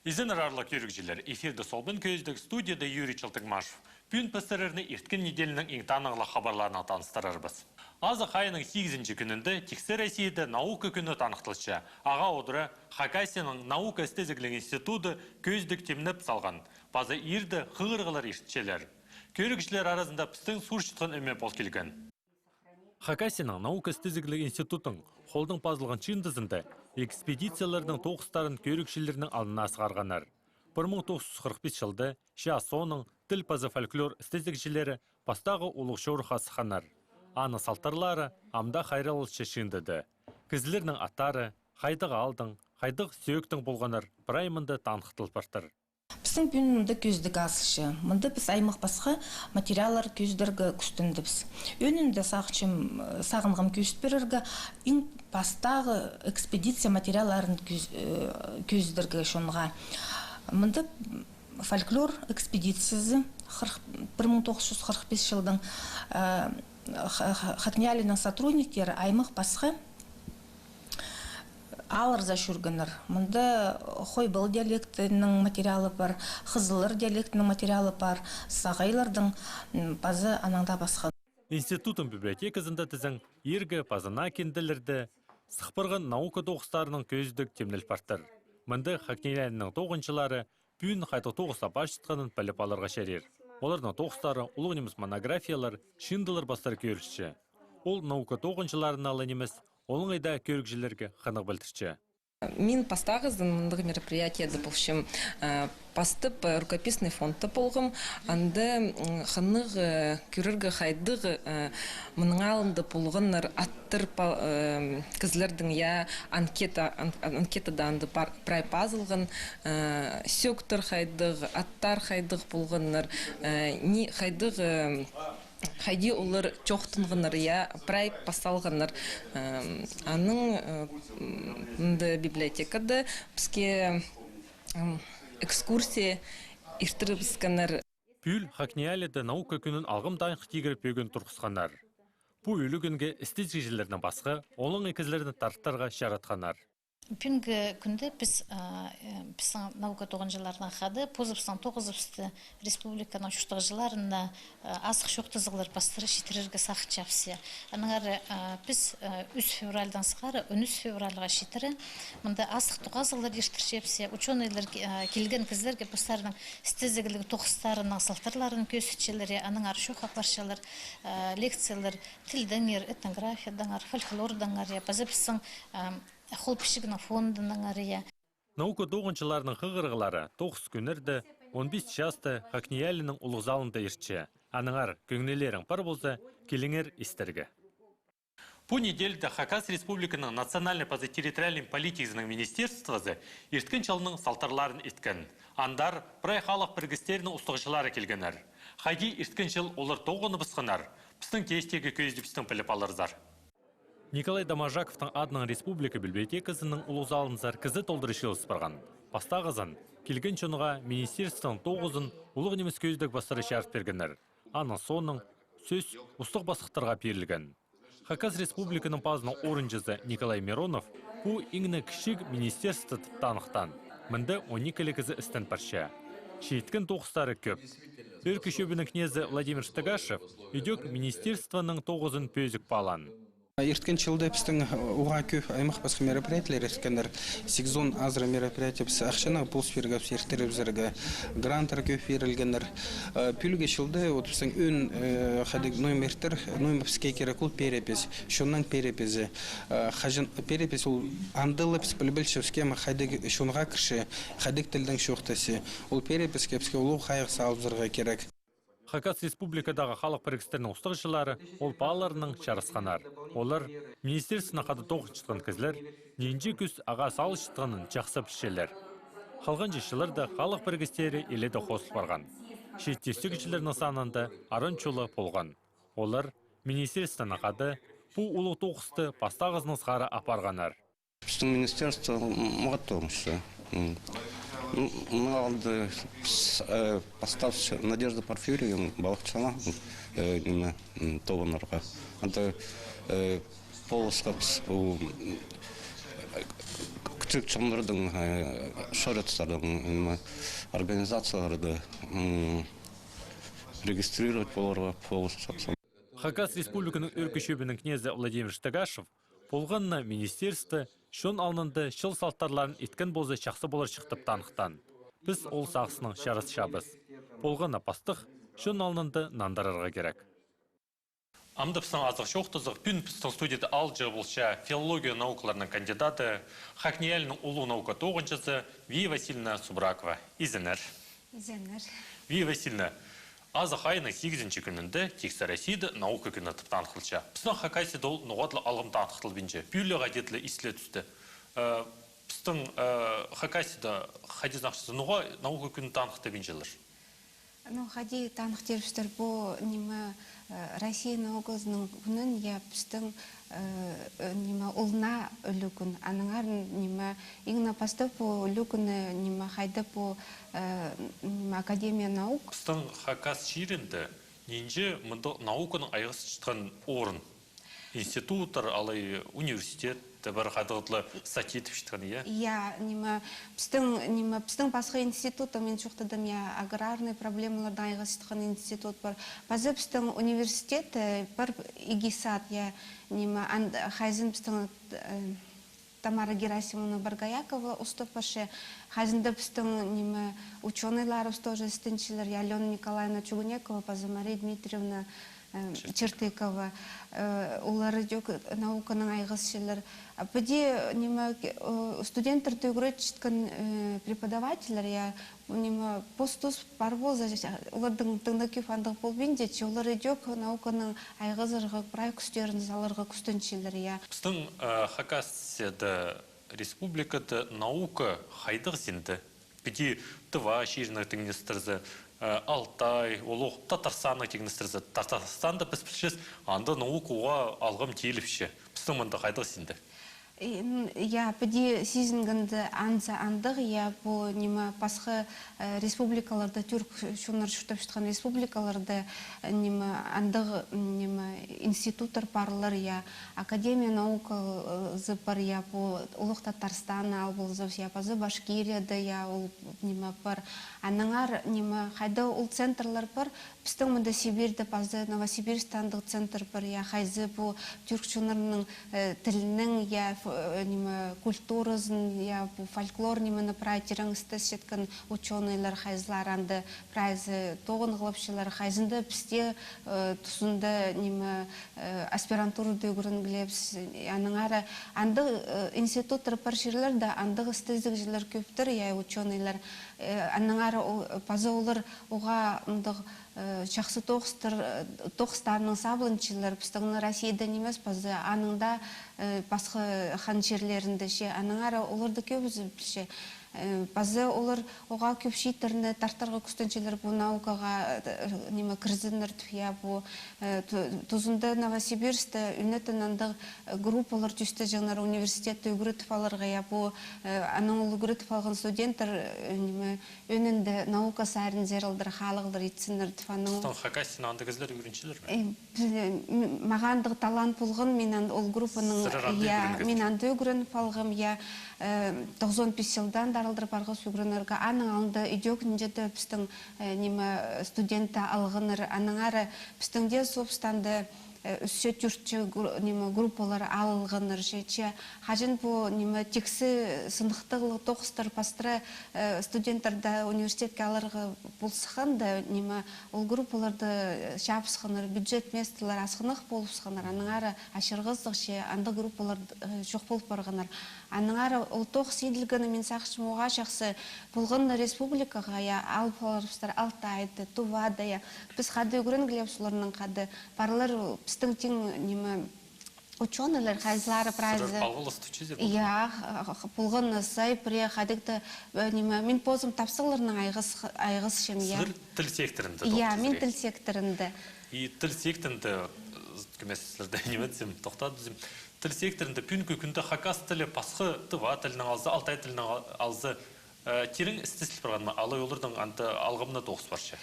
Изен арарлық көрікжілер, эфирді солбын көздік студияда Юрий Чалтыгмашев. Пүн пәсірірні ирткен неделінің еңтаныңлы хабарларына таныстырарбыз. Азы қайының 8-ші күнінде Тексер Россияда наука күні танықтылшы. Аға одыры Хакасияның наука істезіглік институты көздік темніп салған. Базы ирді қығырғылар иштчелер. Көрікжілер арасында пістің сұршытқын өме бол келген. Хакасияның наука істезіглік институтың қолдың пазылған чындызында экспедициялардың тоғыстарын көрікшілерінің алдына асқарғанар. 1945 жылды Шиасоның тіл пазы фольклор істезікшілері пастағы ұлық шорыға сықанар. Аны салтарлары амда қайралылшы шындыды. Кізлерінің аттары қайдығы алдың, қайдық сүйектің болғанар праймынды танықтылпартыр. Біздің бүнімді көздік асышы. Мұнды біз аймақ басқа материалар көздергі күстіндіпіз. Өнінде сағынғым көзт берергі ең бастағы экспедиция материаларын көздергі шонға. Мұнды фольклор экспедициясы 1945 жылдың Хакнялінің сотрудниктері аймақ басқа алыр за жүргенер. Мұнда Хойбыл диалектінің материалы бар, Қызылыр диалектінің материалы бар, Сағайлардың базы анаңда басқа. Институтын библиотекасында тізің ергі пазына кенділерді сықпырған наука тоғыстарының көздік темнел партыр. Мұнда Хакнялінің тоғыншылары пүйін қайты тоғыса башытқанын пәліп алырға шәрер. Олардың тоғыстары ұлық неміс монографиялар, шиндылар бастар көрішші. Ол наука тоғыншыларын алы неміс, оның айда көрікшілерге қанық білтірші. Мен пастағыздың мұндағы мероприятия допустим, пастып рукописный фондты болғым, анды қанық көріргі қайдығы мұның алынды болғыныр аттыр кізлердің анкетада анды прай пазылғын, сөктір қайдығы, аттар қайдығы болғыныр, не қайдығы Хайди олар чоқтынғыныр, прай пасалғыныр. Аның библиотекада бізге экскурсия иртірібізгінір. Пүл Хакнияледі наука күнін алғым дайынғы тегіріп бөген тұрқысқанар. Бұл өлі күнге істезгежелерінің басқа, оның екізлерін тарттарға шаратқанар. Пүнгі күнді біз наука тоғынжыларына қады, позыпстан тоғызыпсты республиканың шуштығы жыларында асық шоқтызығылар бастыры шетірерге сақы чапсы. Аныңары біз 3 февральдан сықары 13 февральға шетірі, мұнда асық тоғазығылар ештір жепсе, ученыйлар келген кізлерге бастарының істезігілігі тоғыстарының салтарларын көсітшелері, аныңары шоқақларшалар, лекциялар, тілдіңер, этнографиядан, фольклордан, базыпсың Қол пішігінің фондының ария. Наука тоғыншыларының қығырғылары 9 күнірді 15 жасты Хакниялінің ұлық залында ертші. Аныңар көңнелерің пар болса, келіңер істерге. По недельде Хакас Республиканың национальный позатерриториальный политикасының министерствосы ерткін чалының салтарларын еткен. Андар бірай халық біргістерінің ұстығышылары келгенер. Хайди ерткін чал олар тоғыны бұсқанар. Пістің тестегі көздіпістің піліп алырзар. Николай Домажаковтың адының республика библиотекасының ұлы залынызар кізі толдырышылыс барған. Пастағызын, келген чоныға министерствоның 9-ын ұлық неміс көздік бастары шарт бергенер. Аның соның сөз ұстық басықтарға берілген. Хакас республиканың пазының орынжызы Николай Миронов бұл еңіні кішік министерство танықтан. Мінді 12-лі кізі істен парша. Шейткен тоғыстары көп. Бір күшебінің кнезі Владимир Штагашев үйдек министерствоның 9-ын пөзік балан. Ерткен жылда біздің уға көп аймақ басқа мероприятиялар ерткендер. Сезон азыр мероприятия біз ақшана пұлс бергіп серттері бізерге гранттар көп берілгендер. Пүлге жылда біздің өн қадық номертер, номер бізге керек ол перепес, шоннан перепесі. Перепес ол андылы біз білбілші схема қадық шонға кірші, қадық тілдің шоқтасы. Ол перепеске бізге олу қайық салып керек. Хакас республикадағы халық бірікістерінің ұстығышылары ол балаларының шарысқанар. Олар министерсіне қады тоғын шытқан кізлер, нейінже күз аға салы шытқанын жақсы пішелер. Қалған жешілерді халық бірікістері еледі қосып барған. Шеттестік үшілерінің санында арын чолы болған. Олар министерсіне қады бұл ұлы тоғысты пастағызының сғары апарғанар. Біздің министерство мұғаттығымшы. Мы алды поставши Надежда Порфирьевна балықшана тоғынарға. Анда полысқа Türkçемлердің шараттардың организацияларды регистрировать боларға полностью. Хакас Республиканың өркешебінің князі Владимир Штагашев болғанна министерство шон алынды шыл салттарларын еткен бозы шақсы болар шықтып танықтан. Біз ол сағысының шарыс шабыз. Болғанна пастық шон алынды нандарарға керек. Амдыпсан азық шоқтызық пүн пістің студияда алжы болша филология наукаларының кандидаты, Хакнияльның ұлы наука 9-сы Вия Васильевна Субракова. Изенер. Вия Васильевна, азық айының 8-ші күнінде тексті Россияда наука күні тұптан қылша. Пістің Хакасида ол нұғатлы алғымдан қылтыл бенже. Пүйлі ғадетлі исле түсті. Пістің Хакасида хадизнақшысы нұға наука күні танқықты бенжелер. Ну, хади танық терпістер бұл неме Россия наукасының күнін, я пістің неме ұлна өлі күн. Аныңар неме еңна пасты бұл өлі күні неме хайды бұл Академия наук. Пістің Хакас ширінде ненже мұнды науканың айғысы шытқан орын. Институттар, алай университет, бір қадығытлы статья етіп шытқан, иә? Я пістің басқа институты, мен жоқтадым, я аграрный проблемаларды айғасы шытқан институт бар. Базы пістің университет, бір игисат, я хайзын пістің Тамара Герасимовна Баргаякова уступашы, хайзында пістің ученыйларыз тоже стенчилер, я Алена Николаевна Чугунекова, базы Мария Дмитриевна Чертыкова, олары жок науканың айғысшылар. Бұде студенттер төгірет шытқан преподавателер, я постус бар болза, олардың тыңдақи фандық бол бенде, олары жок науканың айғызырғы прай күстерін залырғы күстеншілер. Біздің Хакасияда республикада наука хайдық зенді. Бұде тұва шерінің теңнестірзі, Алтай, олық Татарстанның тегіністірізі. Татарстанда біз білшіз, анда науқуға алғым кейліпші. Біздің мұнда қайдық сенді? Я піде сезінгінді анса андық, я бұл неме пасқы республикаларды, түрк шонар шүтіп шытқан республикаларды неме андық институттар барлар, я Академия наука зыпар, я бұл ұлық Татарстан ал бұл зыпс, я пазы Башкирияда, я ол неме бар. Аныңар неме қайда ол центрлар бар, біздің мұнда Сибирді пазы Новосибирстандық центр бар, я қайзы бұл түрк шонарының тілінің, я культуразын, я фольклор немені прайтерің істес жеткен ученыйлар хайзлар анды прайзы тоғын ғылапшылар хайзында пісте тұсында аспирантуру дөйгірін білепс. Аныңары андық институттар парширлер да андық істездік жылар көптір, я ученыйлар. Аныңары пазы олар оға жақсы тоқстарының сабылыншылар, пістігіні Россияда немес пазы аныңда басқы хан жерлерінде ше, аныңары оларды көбізі білше. Базы олар оға көп шейтеріні тартарға күстеншелер бұл наукаға кірзінір түфия бұл тұзында Новосибирсті үнетін андық группалар түсті жаңар университетті үгірітіп алырға я бұл аның ол үгірітіп алған студенттер өнінді наука сәрін зералдыр, халығылыр етсінір түфаның. Құстан Хакасияны андық ізлер үйреншілер ме? Мағандық талант болғын, мен ол группаның мен анды үгірініп алғым, 95 жылдан дарылдыр барға сүгірініргі аның алынды үйдеугінде біздің студентті алғыныр, аның ары біздіңде собстанды үссе түртші группалар алғыныр жече. Хажын бұл тексі сындықтығылы тоқыстыр пастыры студенттарда университетке алырғы болсықынды ол группаларды шапысқыныр, бюджет местілер асқынық болысқыныр. Аның ары ашырғыздық ше, анды группалар жоқ болып барғыныр. Аның ары ол тоқыс еділгіні мен сақшым оға шақсы болғынны республикаға алпаларыстар Алтайды, Тувада, біз қады өгірін келеп соларының қады барлар біздің тең ученыйлар хайзлары прайзы. Болғынны сай пре қадықты мен позым тапсыларының айғыз шем. Сіздер тіл секторында? Мен тіл секторында. Тіл секторында, көмесіздерді неметсем, тоқтады тіл секторында пүнкі күнді Хакас тілі, пасқы тұва тілінің алзы, Алтай тілінің алзы терің істесіл барған ма? Алай олардың алғымына тоғыс баршы?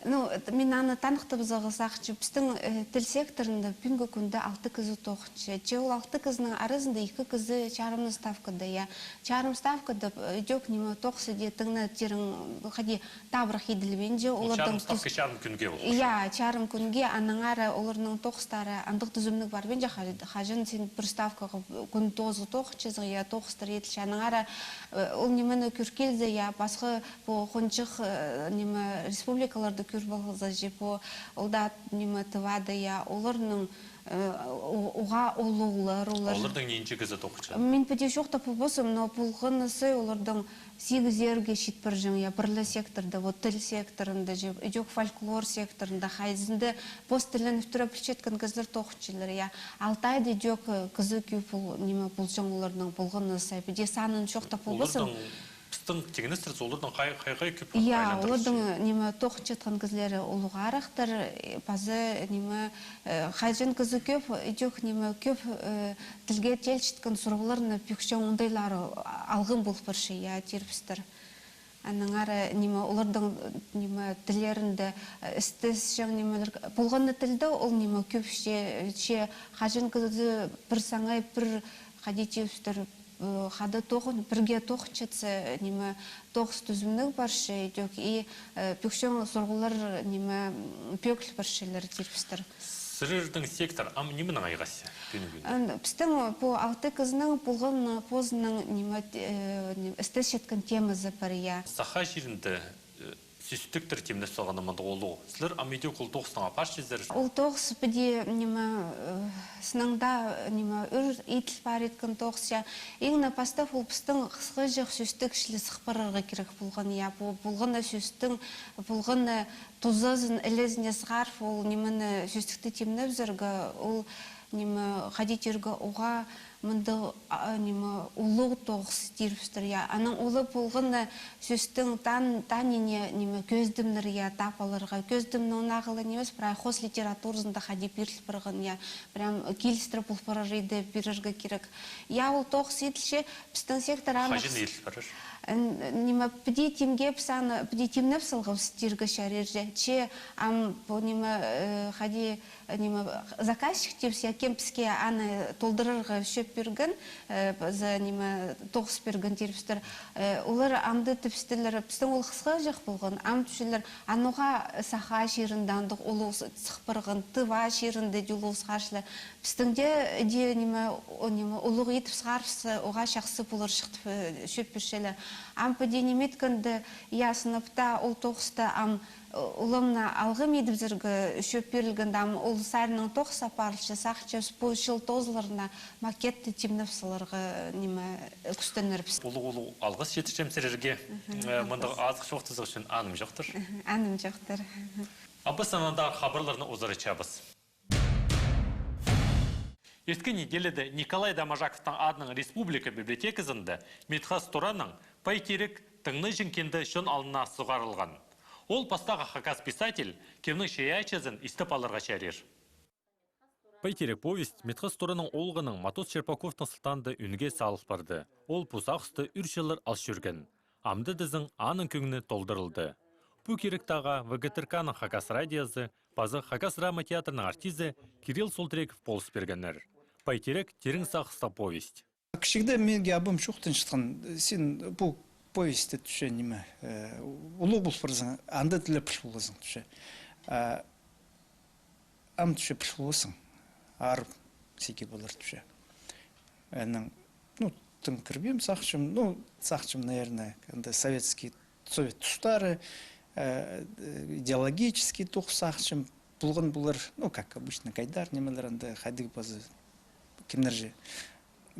Ну, мен аны танықтыбызығы сақчы, біздің тіл секторында бүнгі күнді 6 кізі тоқыншы. Че ол 6 кізінің арызында 2 кізі чарымны ставкада, я. Чарым ставкада өдек немі тоқсы детіңні терің қади табырық еділбен же. Чарым ставка чарым күнге ол. Я, чарым күнге аныңары оларының тоқыстары андық түзімлік бар бен же қажын сен бір ставкаға күн тозы тоқычызы, я тоқыстар етілші. Аныңары ол немені күркелді, я басқы қончық немі республикаларды күр болғыза жепо, олда неме тывады, я, оларның уға олуғылар, Олардың нейінші кізі тоқычы? Мен пөте жоқта бұл болсым, но бұлғынысы олардың 8 ерге шет бір жың, я, бірлі секторда, вот тіл секторында, жек фольклор секторында, хайзында, пост тілін үфтірі пілчеткен кізлер тоқычылар, я, 6 айды жек кізі күйіп неме бұл жың олардың бұлғынысы, пөте санын жоқта бұл болсым. Пістің тегіністіріз олардың қай-қай көп Я, олардың неме тоқыт жеткен кізлері олуға арақтыр, базы неме қайжын кізі көп, идек неме көп тілге тел жеткен сұрғыларына пүкшен ондайлары алғын бұл бірші, я, терпістір. Анның ары неме олардың неме тілерінде істес жаң немелер болғанды тілді ол неме көп ше қайжын кізі бір саңай бір қадетеустір хады тоғын, бірге тоғын жетсі, неме тоғыз түзімнің баршы, и пүкшен сұрғылар неме пөкіл баршылар терпістір. Сырырдың сектор, ам немінің айғасы? Пістің по 6 кізінің бұлғын позының неме істес жеткен темізі бар, я. Саха жерінде сүстіктір теміне соғаны мұнды олу. Сілер амедеу құл тоғысына паш жезер? Ол тоғыс біде неме сынаңда неме үр етіл бар еткен тоғыс, я. Еңі пастав ол пістің қысқы жақ сүстік шілі сықпарарға керек болған, я. Бұлғына сүстің, бұлғына тұзызын әлезіне сғарф, ол немені сүстікті теміне взіргі, ол неме қадетергі оға мұнды ұлығы тоғыс терпістір, я. Аның ұлы болғаны сөстің танине неме көздімнір, я, тапаларға. Көздімні онағылы немес, бірай қос литературызында қади беріл бірғын, я. Прям келістірі бұл бірірді беріргі керек. Я, ол тоғыс етілші, біздің сектор анық... Қажын етіл бірір? Неме піде темге пісаны, піде темне пісілгі стиргі шәрерже. Че, ам, неме, қади, неме, заказчик тепсі, кем піске аны толдырырғы шөп берген, за неме тоғыс берген терпістір. Олар амды тепістілер, пістің ол қысқа жақ болған, ам түшілер, ануға саха шерінде, андық олу сықпырғын, тыва шерінде дюлу сқаршылы. Пістіңде де неме, олуғы етіп сқарфысы, оға шақсы болыр шықты шөп бершелі. Ам пөде неметкінді, я, сыныпта, ол тоғыста, ам, ұлымна алғым едіп зіргі шөп берілгенді, ам, ол сарының тоғыс апарылшы, сақчы, спой шыл тозыларына макетті темніпсыларға неме күстенер біз. Олу алғыс жетішем сірерге, мұндағы азық жоқтызық үшін аным жоқтыр? Аным жоқтыр. Абыз анандағы хабарларына озыры чабыз. Ерткі неделеді Николай Дамажаковтың адының республика библиотекасында Медхас Тураның пайтерек тыңны жінкенді шын алына сұғарылған. Ол пастағы хакас писатель кемнің шеячезін істіп алырға шәрер. Пайтерек повесть Медхас Тураның олғының Матос Черпаковтың сылтанды үнге салық барды. Ол пұсақысты үршелер алш жүрген. Амды дізің анын көңіні толдырылды. Бұ керектаға ВГТРК-ның хакас радиозы, базы хакас драма театрының артизі Кирилл Солтреков полыс бергенер. Пайтерек терің сақыста повесть. Кішігді менге абым шоқтын шытқан, сен бұл повестті түші неме, ұлы бұл бірзің, анда тілі піл болызың түші. Ам түші піл болысың, арып секе болар түші. Тың кірбем сақшым, наверное, совет тұстары, идеологический тоқ сақшым, бұлғын бұлар, как обычно, кайдар немелер, қайдығы базы, кемдер же,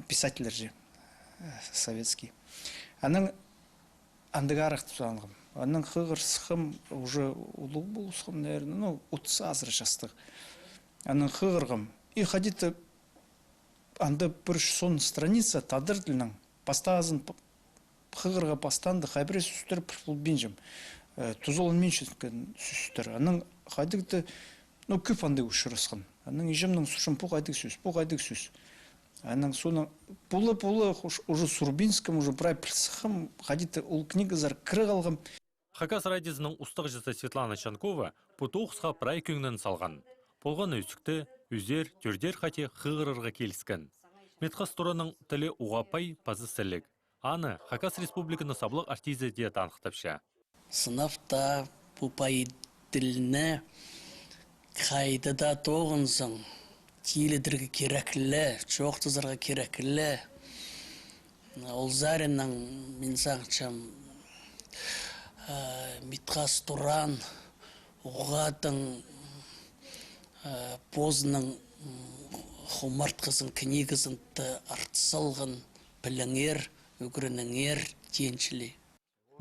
писательдер же, советский. Аның андыға арақты сұранғым. Аның қығыр сықым, уже ұлы бұл сықым, наверное, 30 азыры жастық. Аның қығырғым. И қадеті анда бір сон страница тадырдылының, пастағызын қығырға пастанды қайбірі сүстір бұл бенжім. Тузолын мен сүстір. Аның қадеті көп андай ұшырысқын. Аның ежімнің сұшын бұл қайдық сүс. Аның соны пулы уже Сурбинском, уже прай пірсіқым, қадеті ол книгазар кірі қалғым. Хакас радизының устық Светлана Чанкова бұтуқсқа прай көңнен салған. Болған өсікті, үзер, түрдер қате қығырырға келіскен. Медхас тұраның тілі уғапай пазы сілік. Аны Хакас Республиканы саблық артизі де танықтапша. Сынапта бұпай тіліне қайдыда тоғынсың, тиілідіргі керекілі, жоқтызырға керекілі. Ол заринның мен саңчам Митхас Туран оғадың позының хумарт қызын, книгізінті артсылғын, біліңер, өгірініңер, теншілі.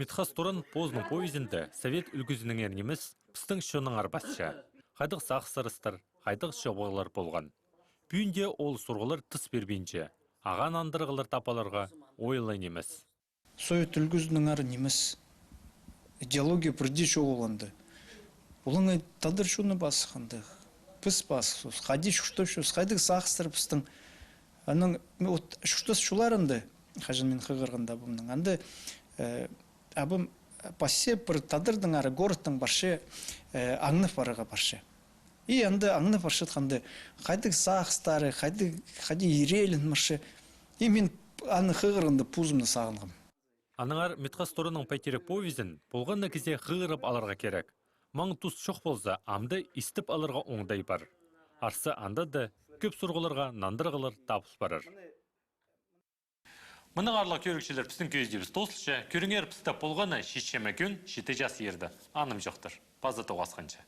Митхас Туран позның повезінде совет үлгізінің ернеміз пістің шының арбасша. Қайдық сақсырыстыр, қайдық шоғылар болған. Бүйінде ол сұрғылар тыс бербейінше, аған андырғылар тапаларға ойлайн емес. Совет үлгізінің ары немес идеология бірде шоғыланды. Олың тадыр шуны басықанды. Піс басықсыз, қайды шүштөшіз, қайдық сақсырып пістің. Аның шүштөс шуларынды, қажын мен қығырғында бұмның. Анды абым пасе бір тадырдың ары городтың баршы аңнып барыға баршы. И анды аңнып баршы қанды қайдық сақстары, қайды ерелін маршы. И мен аны қығырғында пузымны сағынғым. Аныңар Митхас Туранның пәйтерек повезін болған нәкізе қығырып аларға керек. Маң тұс шоқ болса, амды істіп алырға оңдай бар. Арсы анда да көп сұрғыларға нандырғылар табыс барыр. Мұның арлық көрікшілер пістің көздебіз тосылшы, көріңер пісті болғаны шешеме күн, шеті жас ерді. Аным жоқтыр. Базы тоғасқанша.